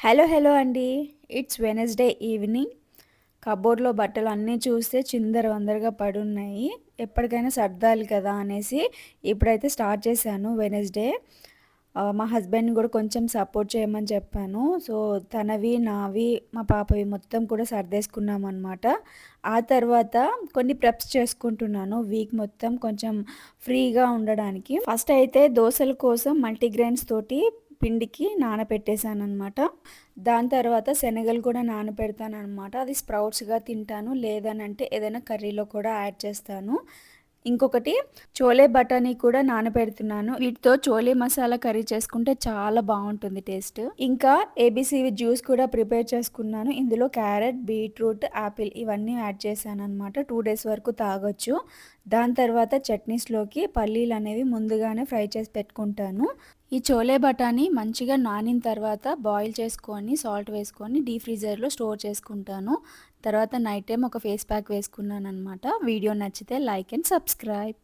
Hello hello అండి. It's Wednesday evening. కబోర్డ్‌లో బట్టలు అన్నీ చూస్తే చిందరవందరగా పడున్నాయి. ఎప్పటికైనా సర్దాలి కదా అనేసి ఇప్పుడైతే స్టార్ట్ చేశాను వెనస్డే. మా హస్బెండ్‌ని కూడా కొంచెం సపోర్ట్ చేయమని చెప్పాను. సో, తనవి, నావి, మా పాపవి మొత్తం కూడా సర్దేసుకున్నామనమాట. ఆ తర్వాత కొన్ని ప్రెప్స్ చేసుకుంటున్నాను వీక్ మొత్తం కొంచెం ఫ్రీగా ఉండడానికి. ఫస్ట్ అయితే దోసల కోసం మల్టీగ్రెయిన్స్ తోటి పిండికి నానపెట్టేసాననమాట. దాని తర్వాత శనగలు కూడా నానపెడతాననమాట. అది స్ప్రౌట్స్‌గా తింటాను. లేదనంటే ఏదైనా కర్రీలో కూడా యాడ్ చేస్తాను. ఇంకొకటి చోలే బఠానీ కూడా నానబెడుతున్నాను. వీటితో చోలే మసాలా కర్రీ చేసుకుంటే చాలా బావుంటుంది టేస్ట్. ఇంకా ఏబీసీ జ్యూస్ కూడా ప్రిపేర్ చేసుకున్నాను. ఇందులో క్యారెట్, బీట్రూట్, యాపిల్ ఇవన్నీ యాడ్ చేశాననమాట. 2 డేస్ వరకు తాగొచ్చు. దాని తర్వాత చట్నీస్‌లోకి పల్లీలనేవి ముందుగానే ఫ్రై చేసి పెట్టుకుంటాను. ఈ చోలే బఠానీ మంచిగా నానిన తర్వాత బాయిల్ చేసుకొని, సాల్ట్ వేసుకొని డీప్ ఫ్రీజర్‌లో స్టోర్ చేసుకుంటాను. తర్వాత నైట్ టైమ్ ఒక ఫేస్ ప్యాక్ వేసుకున్నాననమాట. వీడియో నచ్చితే లైక్ అండ్ సబ్స్క్రైబ్.